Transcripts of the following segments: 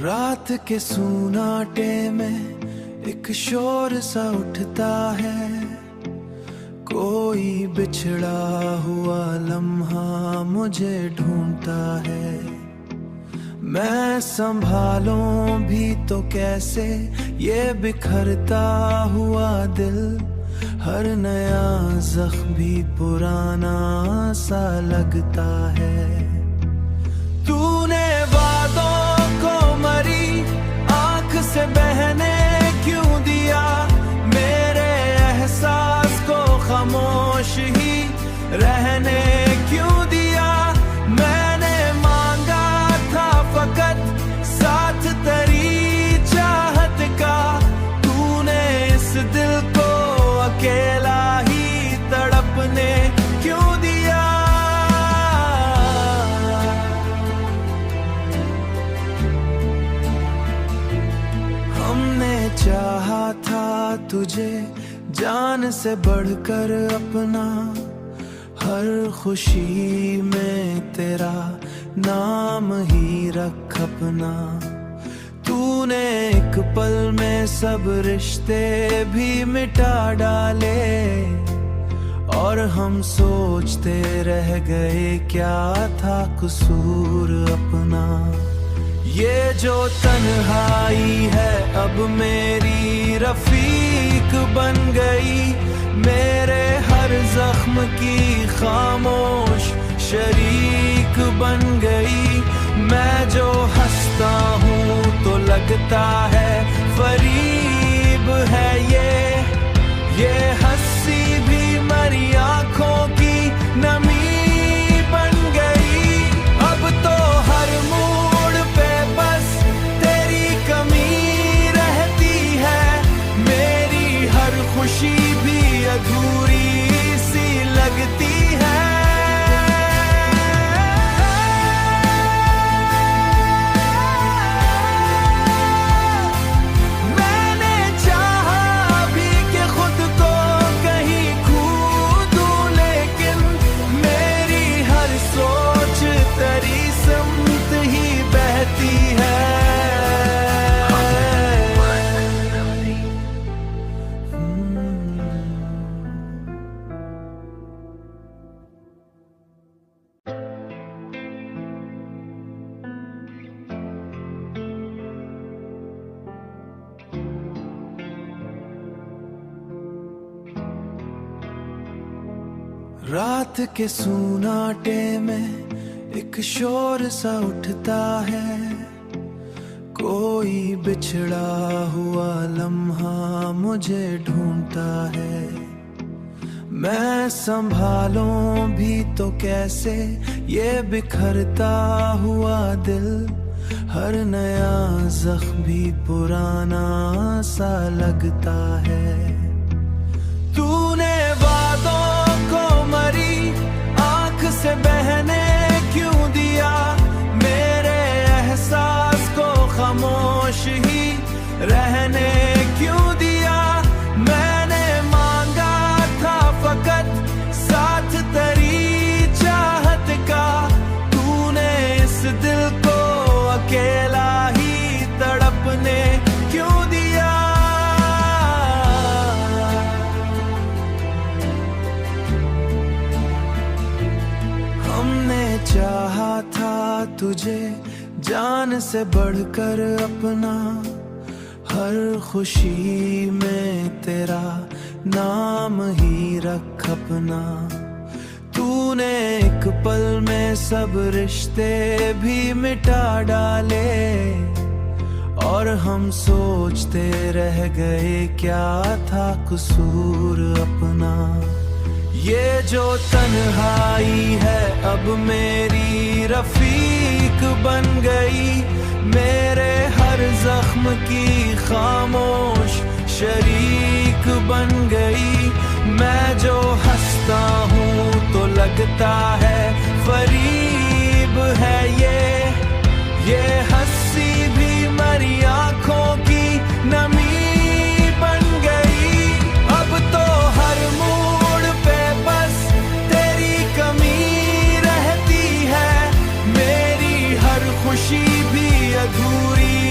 रात के सुनाटे में एक शोर सा उठता है, कोई बिछड़ा हुआ लम्हा मुझे ढूंढता है। मैं संभालूं भी तो कैसे ये बिखरता हुआ दिल, हर नया जख्म भी पुराना सा लगता है। तूने वादों को मरी आंख से बहने क्यों दिया, मेरे एहसास को खामोश ही रहने क्यों दिया। मैंने मांगा था फकत साथ तेरी चाहत का, तूने इस दिल को अकेला ही तड़पने क्यों दिया। हमने चाहा था तुझे जान से बढ़कर अपना, हर खुशी में तेरा नाम ही रख अपना। तूने एक पल में सब रिश्ते भी मिटा डाले, और हम सोचते रह गए क्या था कसूर अपना। ये जो तन्हाई है अब मेरी रफीक बन गई, मेरे हर जख्म की खामोश शरीक बन गई। मैं जो हंसता हूँ तो लगता है फरीब है ये हंसी भी मरी आंखों की नमी बन गई। अब तो हर मोड़ पे बस तेरी कमी रहती है, मेरी हर खुशी भी अधूरी सी लगती है। मैंने चाहा भी कि खुद को कहीं खो दूं, लेकिन मेरी हर सोच तेरी समत ही बहती है। रात के सुनाटे में एक शोर सा उठता है, कोई बिछड़ा हुआ लम्हा मुझे ढूंढता है। मैं संभालूं भी तो कैसे ये बिखरता हुआ दिल, हर नया जख्म भी पुराना सा लगता है। तूने वादों को मरी आंख से बहने क्यों दिया, मेरे एहसास को खामोश ही रहने क्यों दिया। मैंने मांगा था फकत साथ तेरी चाहत का, तूने इस दिल को अकेला ही तड़पने क्यों दिया। हमने चाहा था तुझे जान से बढ़कर अपना, हर खुशी में तेरा नाम ही रख अपना। तूने एक पल में सब रिश्ते भी मिटा डाले, और हम सोचते रह गए क्या था कसूर अपना। ये जो तन्हाई है अब मेरी रफीक बन गई, मेरे हर जख्म की खामोश शरीक बन गई। मैं जो हंसता हूँ तो लगता है फरीब है ये हंसी भी मरी आंखों की नमी बन गई। अब तो हर मोड़ पे बस तेरी कमी रहती है, मेरी हर खुशी भी अधूरी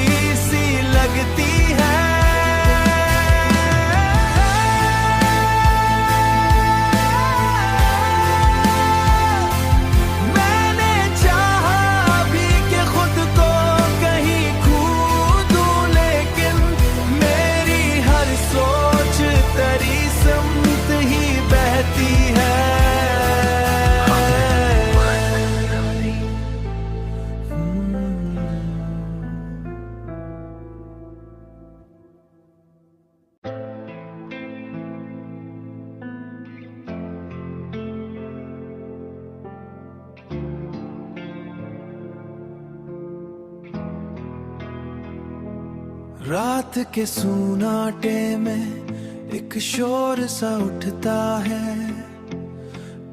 रात के सुनाटे में एक शोर सा उठता है,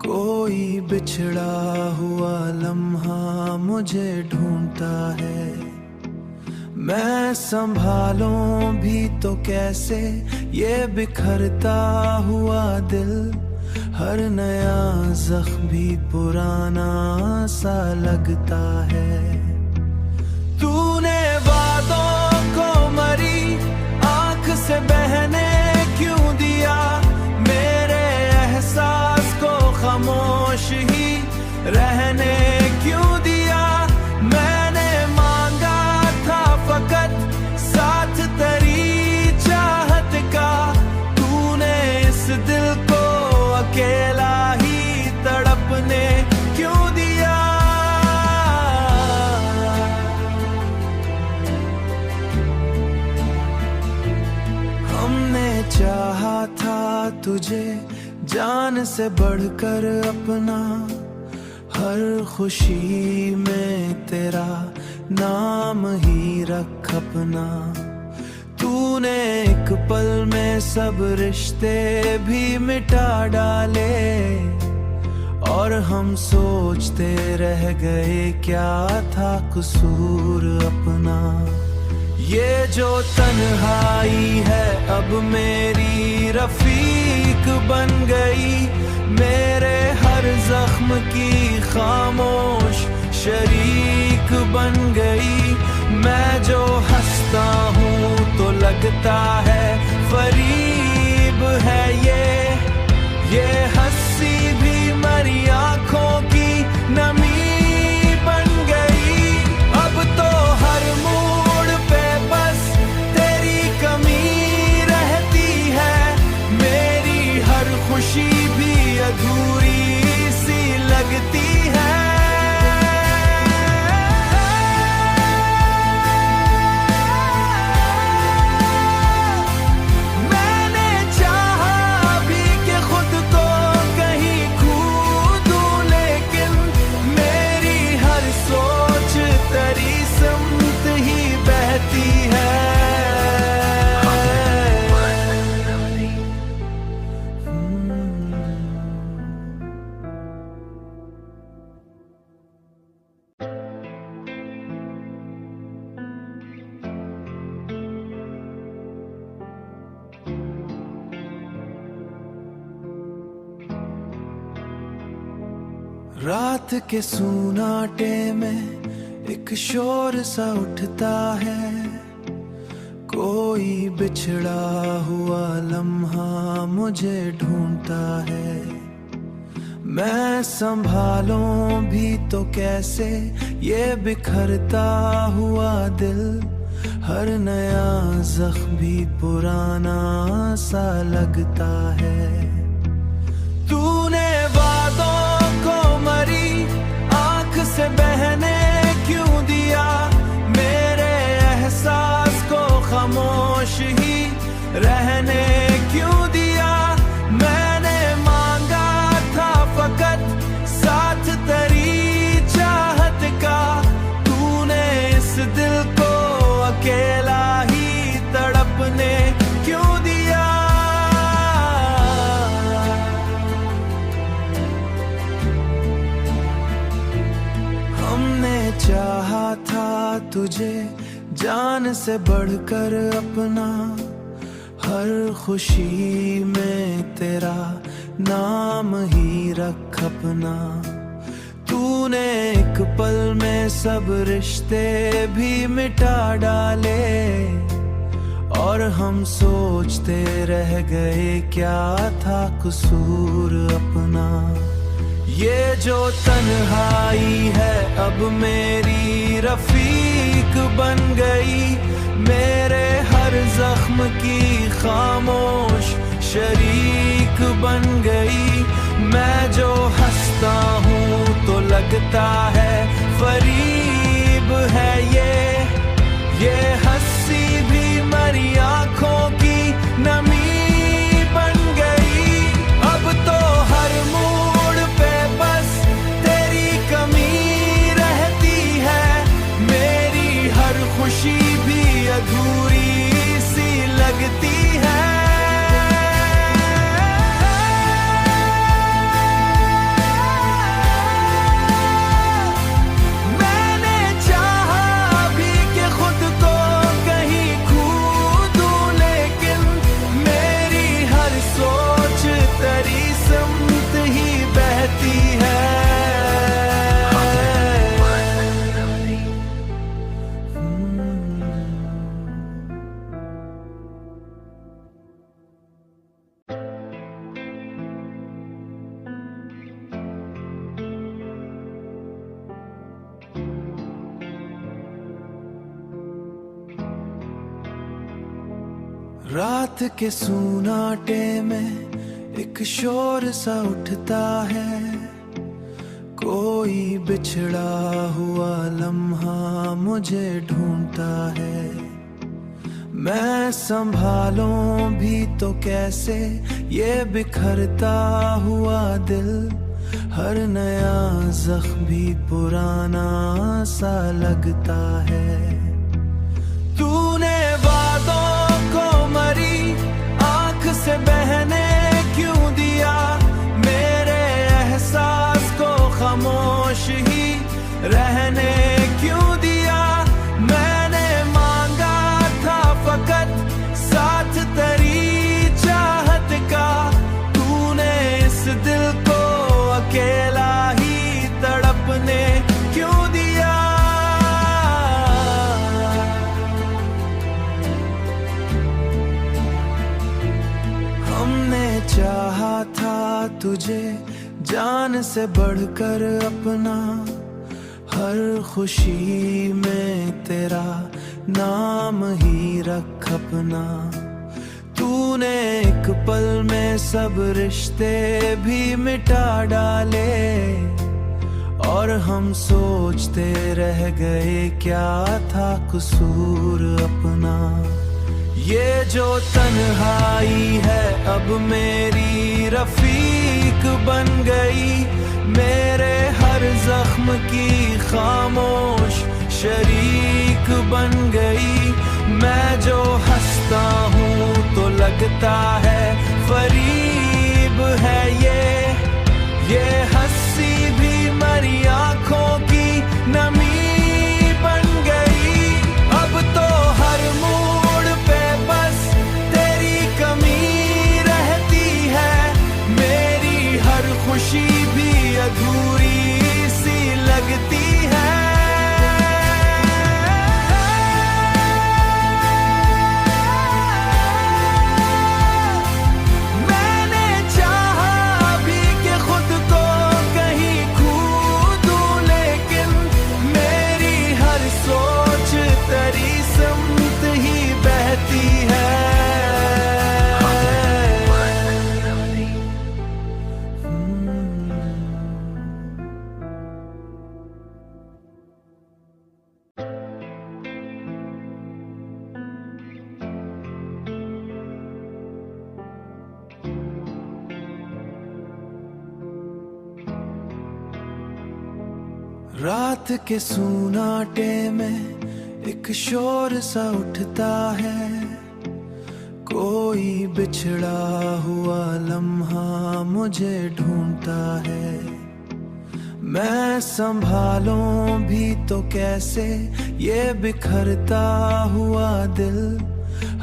कोई बिछड़ा हुआ लम्हा मुझे ढूंढता है। मैं संभालूं भी तो कैसे ये बिखरता हुआ दिल, हर नया जख्म भी पुराना सा लगता है। तूने वादों को मरी आंख से बहने क्यों दिया, मेरे एहसास को खामोश ही रहने क्यों दिया। मैंने मांगा था फकत साथ तेरी चाहत का, तूने इस दिल को अकेला ही तड़पने क्यों दिया। हमने चाहा था तुझे जान से बढ़कर अपना, हर खुशी में तेरा नाम ही रख अपना। तूने एक पल में सब रिश्ते भी मिटा डाले, और हम सोचते रह गए क्या था कसूर अपना। ये जो तन्हाई है अब मेरी रफीक बन गई, मेरे हर जख्म की खामोश शरीक बन गई। मैं जो हंसता हूँ तो लगता है फरीब है ये हंसी भी मरी आंखों की नमी बन गई। अब तो हर मोड़ पे बस तेरी कमी रहती है, मेरी हर खुशी भी अधूरी सी लगती है। रात के सुनाटे में एक शोर सा उठता है, कोई बिछड़ा हुआ लम्हा मुझे ढूंढता है। मैं संभालूं भी तो कैसे ये बिखरता हुआ दिल, हर नया जख्म भी पुराना सा लगता है। तूने वादों को मरी आंख से बहने क्यों दिया, मेरे एहसास को खामोश ही रहने क्यों दिया। मैंने मांगा था फकत साथ तेरी चाहत का, तूने इस दिल को अकेला ही तड़पने क्यों दिया। हमने चाहा था तुझे जान से बढ़कर अपना, हर खुशी में तेरा नाम ही रख अपना। तूने एक पल में सब रिश्ते भी मिटा डाले, और हम सोचते रह गए क्या था कसूर अपना। ये जो तन्हाई है अब मेरी रफीक बन गई, मेरे हर जख्म की खामोश शरीक बन गई। मैं जो हंसता हूँ तो लगता है फरीब है ये हंसी भी मरी आंखों की नमी बन गई। अब तो हर मोड़ पे बस तेरी कमी रहती है, मेरी हर खुशी भी अधूरी रात के सुनाटे में एक शोर सा उठता है, कोई बिछड़ा हुआ लम्हा मुझे ढूंढता है। मैं संभालूं भी तो कैसे ये बिखरता हुआ दिल, हर नया जख्म भी पुराना सा लगता है। तूने वादों को मरी आंख से बहने क्यों दिया, मेरे एहसास को खामोश ही रहने क्यों दिया। मैंने मांगा था फकत साथ तेरी चाहत का, तूने इस दिल को अकेला ही तड़पने क्यों दिया। हमने चाहा था तुझे जान से बढ़कर अपना, हर खुशी में तेरा नाम ही रख अपना। तूने एक पल में सब रिश्ते भी मिटा डाले, और हम सोचते रह गए क्या था कसूर अपना। ये जो तन्हाई है अब मेरी रफीक बन गई, मेरे हर जख्म की खामोश शरीक बन गई। मैं जो हंसता हूँ तो लगता है फरीब है ये हंसी भी मरी आंखों की नमी बन गई। अब तो हर मोड़ पे बस तेरी कमी रहती है, मेरी हर खुशी भी अधूरी सी लगती है। रात के सुनाटे में एक शोर सा उठता है, कोई बिछड़ा हुआ लम्हा मुझे ढूंढता है। मैं संभालूं भी तो कैसे ये बिखरता हुआ दिल,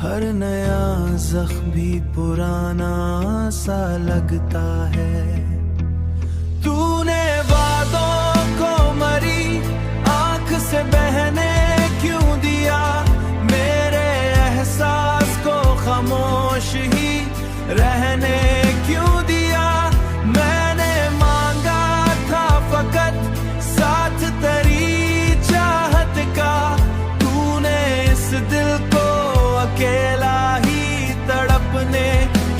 हर नया जख्म भी पुराना सा लगता है। तूने वादों को मरी आंख से बहने क्यों दिया, मेरे एहसास को खामोश ही रहने क्यों दिया। मैंने मांगा था फकत साथ तेरी चाहत का, तूने इस दिल को अकेला ही तड़पने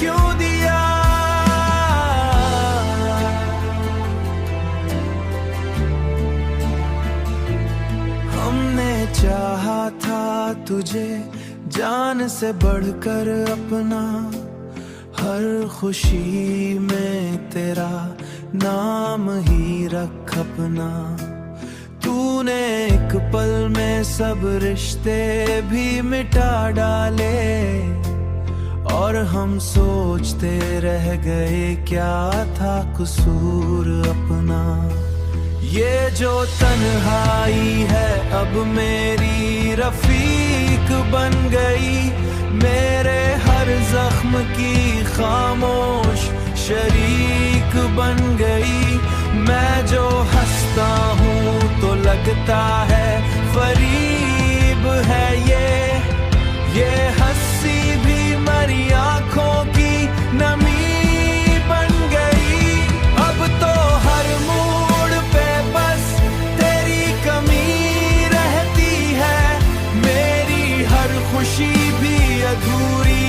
क्यों दिया। हमने चाहा था तुझे जान से बढ़कर अपना, हर खुशी में तेरा नाम ही रख अपना। तूने एक पल में सब रिश्ते भी मिटा डाले, और हम सोचते रह गए क्या था कसूर अपना। ये जो तन्हाई है अब मेरी रफीक बन गई, मेरे हर जख्म की खामोश शरीक बन गई। मैं जो हंसता हूँ तो लगता है फरीब है ये हंसी भी मरी आंखों की नमी बन गई। अब तो हर मोड़ पे बस तेरी कमी रहती है, मेरी हर खुशी भी अधूरी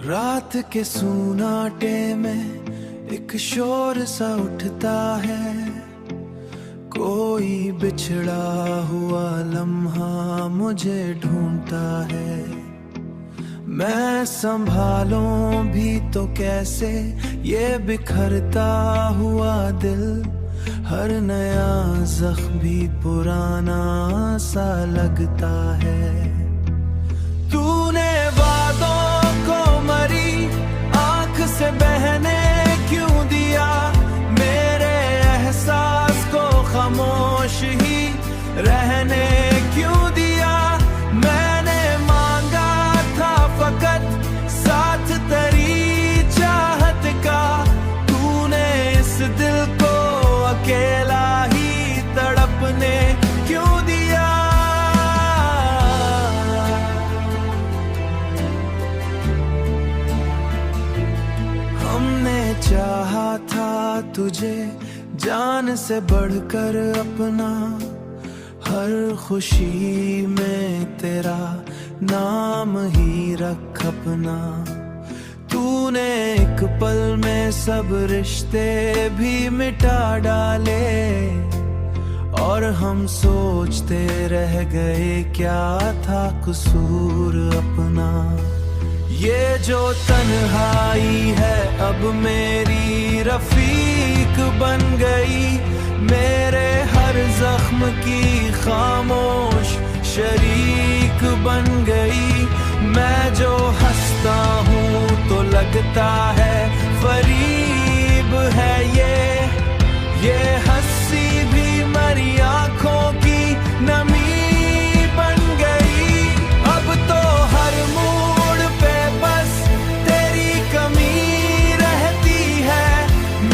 रात के सुनाटे में एक शोर सा उठता है, कोई बिछड़ा हुआ लम्हा मुझे ढूंढता है। मैं संभालूं भी तो कैसे ये बिखरता हुआ दिल, हर नया जख्म भी पुराना सा लगता है। तूने वादों को मरी आंख से बहने क्यों दिया, मेरे एहसास को खामोश ही रहने क्यों दिया। मैंने मांगा था फकत साथ तेरी चाहत का, तूने इस दिल को अकेला ही तड़पने क्यों दिया। हमने चाहा था तुझे जान से बढ़कर अपना, हर खुशी में तेरा नाम ही रख अपना। तूने एक पल में सब रिश्ते भी मिटा डाले, और हम सोचते रह गए क्या था कसूर अपना। ये जो तन्हाई है अब मेरी रफीक बन गई, मेरे हर जख्म की खामोश शरीक बन गई। मैं जो हंसता हूँ तो लगता है फरीब है ये हंसी भी मरी आंखों की नमी बन गई। अब तो हर मोड़ पे बस तेरी कमी रहती है,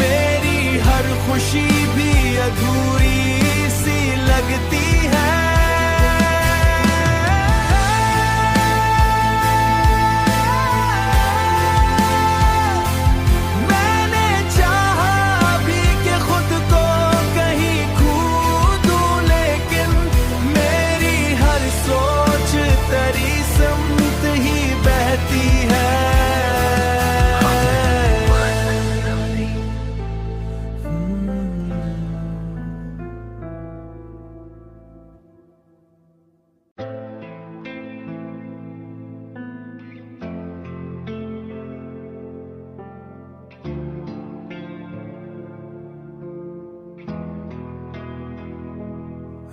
मेरी हर खुशी भी अधूरी सी लगती है।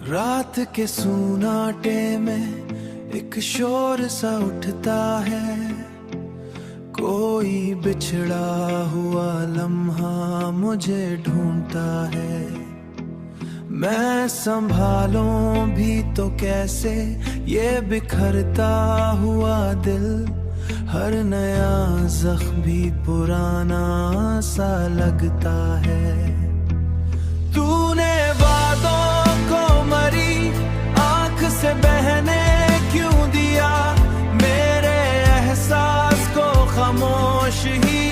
रात के सुनाटे में एक शोर सा उठता है, कोई बिछड़ा हुआ लम्हा मुझे ढूंढता है। मैं संभालूं भी तो कैसे ये बिखरता हुआ दिल, हर नया जख्म भी पुराना सा लगता है। तूने वादों को मरी आंख से बहने क्यों दिया, मेरे एहसास को खामोश ही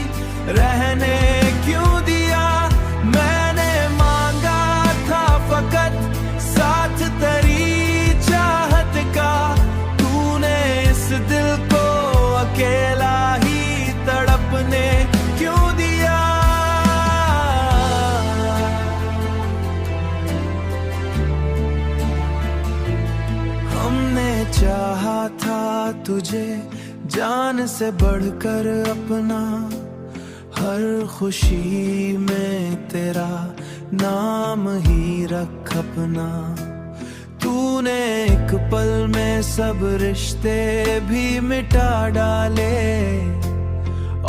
रहने क्यों दिया। मैंने मांगा था फकत साथ तेरी चाहत का, तूने इस दिल को अकेला ही तड़पने क्यों दिया। हमने चाहा था तुझे जान से बढ़कर अपना, हर खुशी में तेरा नाम ही रख अपना। तूने एक पल में सब रिश्ते भी मिटा डाले,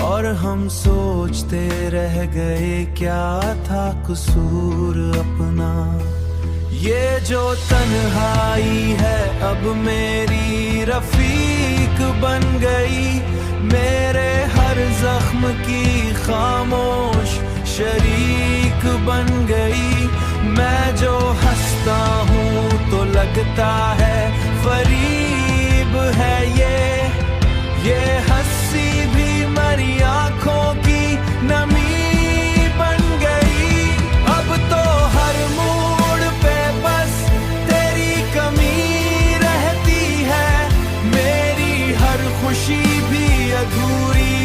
और हम सोचते रह गए क्या था कसूर अपना। ये जो तन्हाई है अब मेरी रफीक बन गई, मेरे हर जख्म की खामोश शरीक बन गई। मैं जो हंसता हूँ तो लगता है फरीब है ये हंसी भी मरी आंखों की नमी बन गई। अब तो हर मोड़ पे बस तेरी कमी रहती है, मेरी हर खुशी भी अधूरी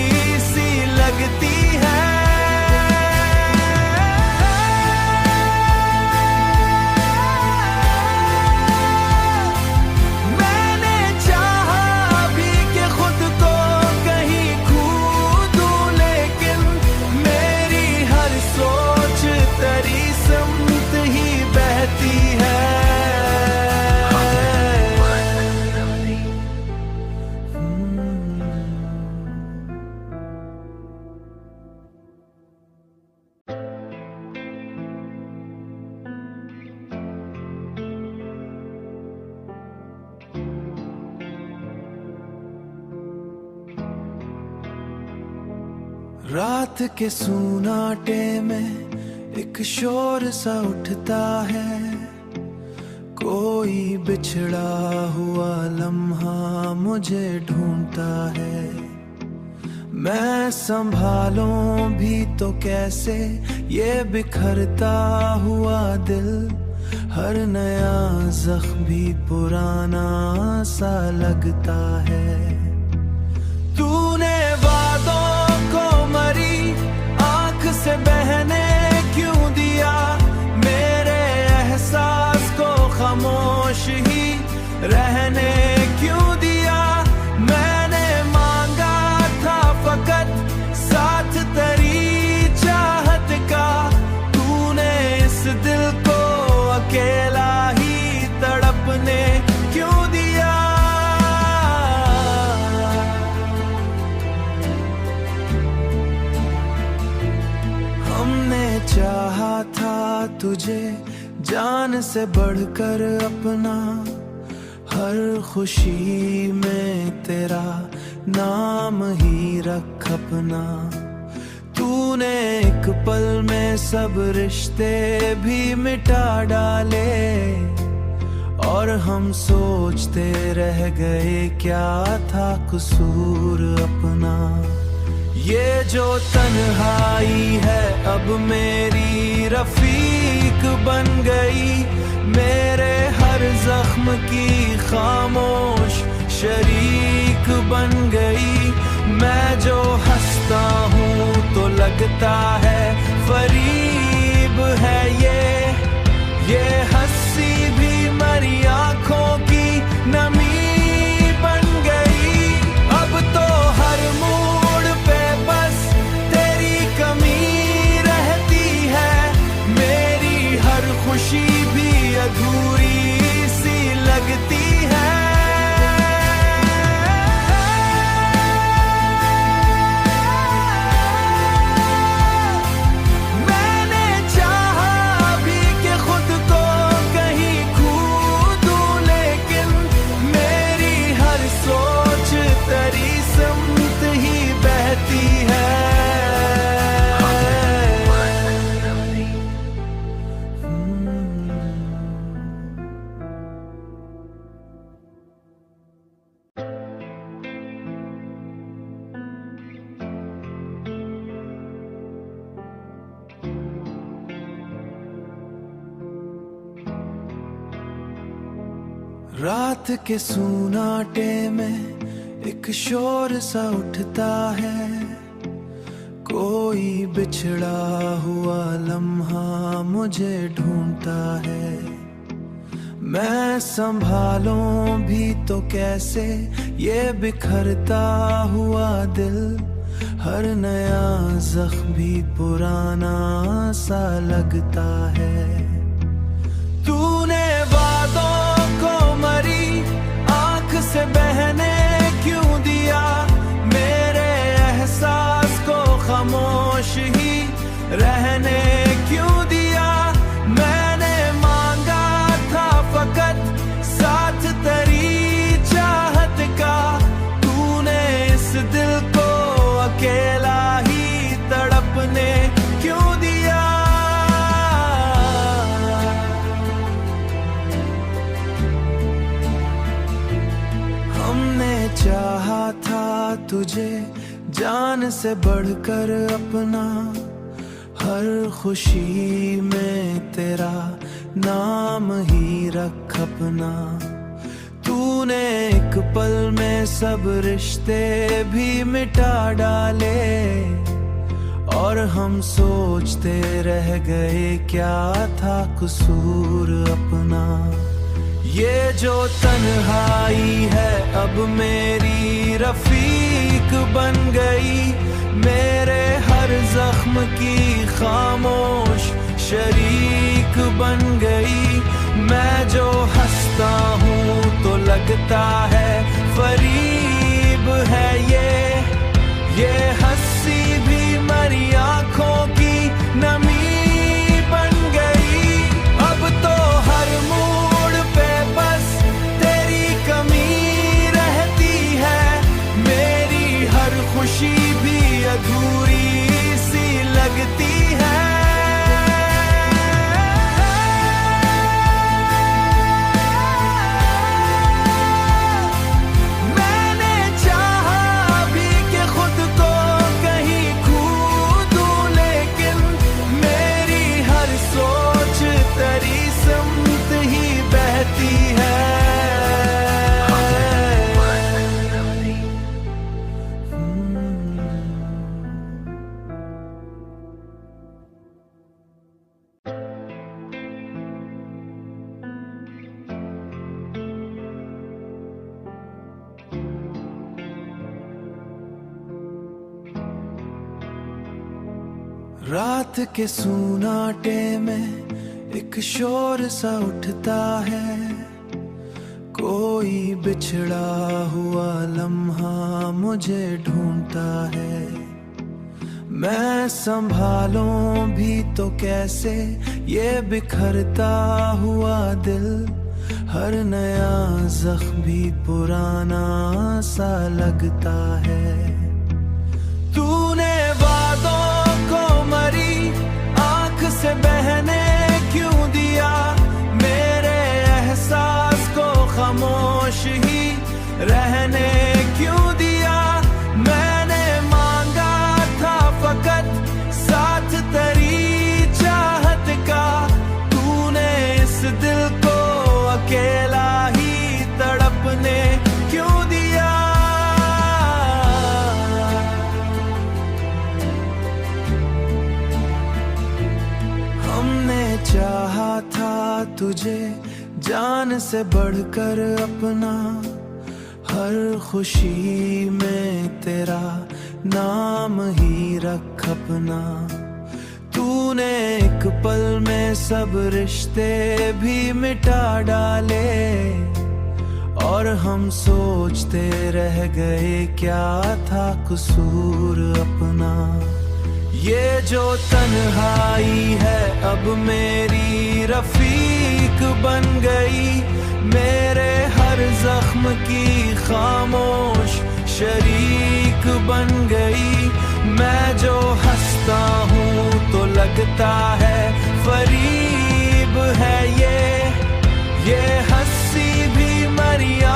रात के सुनाटे में एक शोर सा उठता है, कोई बिछड़ा हुआ लम्हा मुझे ढूंढता है। मैं संभालूं भी तो कैसे ये बिखरता हुआ दिल, हर नया जख्म भी पुराना सा लगता है। तूने वादों को मरी आंख से बहने क्यों दिया, मेरे एहसास को खामोश ही रहने क्यों दिया। मैंने मांगा था फकत साथ तेरी चाहत का, तूने इस दिल को अकेला ही तड़पने क्यों दिया। हमने चाहा था तुझे जान से बढ़कर अपना, हर खुशी में तेरा नाम ही रख अपना। तूने एक पल में सब रिश्ते भी मिटा डाले, और हम सोचते रह गए क्या था कसूर अपना। ये जो तन्हाई है अब मेरी रफीक बन गई, मेरे हर जख्म की खामोश शरीक बन गई। मैं जो हंसता हूँ तो लगता है फरीब है ये हंसी भी मरी आंखों की नमी बन गई। अब तो हर मोड़ पे बस तेरी कमी रहती है, मेरी हर खुशी भी अधूरी सी लगती है। रात के सुनाटे में एक शोर सा उठता है, कोई बिछड़ा हुआ लम्हा मुझे ढूंढता है। मैं संभालूं भी तो कैसे ये बिखरता हुआ दिल, हर नया जख्म भी पुराना सा लगता है। तूने वादों को मरी आंख से बहने क्यों दिया, मेरे एहसास को खामोश ही रहने क्यों दिया। मैंने मांगा था फकत साथ तेरी चाहत का, तूने इस दिल को अकेला ही तड़पने क्यों दिया। हमने चाहा था तुझे जान से बढ़कर अपना, हर खुशी में तेरा नाम ही रख अपना। तूने एक पल में सब रिश्ते भी मिटा डाले, और हम सोचते रह गए क्या था कसूर अपना। ये जो तन्हाई है अब मेरी रफीक बन गई, मेरे हर जख्म की खामोश शरीक बन गई। मैं जो हंसता हूँ तो लगता है फरीब है ये हंसी भी मरी आंखों की नमी बन गई। अब तो हर मोड़ पे बस तेरी कमी रहती है, मेरी हर खुशी भी अधूरी रात के सुनाटे में एक शोर सा उठता है, कोई बिछड़ा हुआ लम्हा मुझे ढूंढता है। मैं संभालूं भी तो कैसे ये बिखरता हुआ दिल, हर नया जख्म भी पुराना सा लगता है। तूने वादों को मरी आंख से बहने क्यों दिया, मेरे एहसास को खामोश ही रहने क्यों दिया। मैंने मांगा था फकत साथ तेरी चाहत का, तूने इस दिल को अकेला ही तड़पने क्यों दिया। हमने चाहा था तुझे जान से बढ़कर अपना, हर खुशी में तेरा नाम ही रख अपना। तूने एक पल में सब रिश्ते भी मिटा डाले, और हम सोचते रह गए क्या था कसूर अपना। ये जो तन्हाई है अब मेरी रफीक बन गई, मेरे हर जख्म की खामोश शरीक बन गई। मैं जो हंसता हूँ तो लगता है फरीब है ये हंसी भी मरिया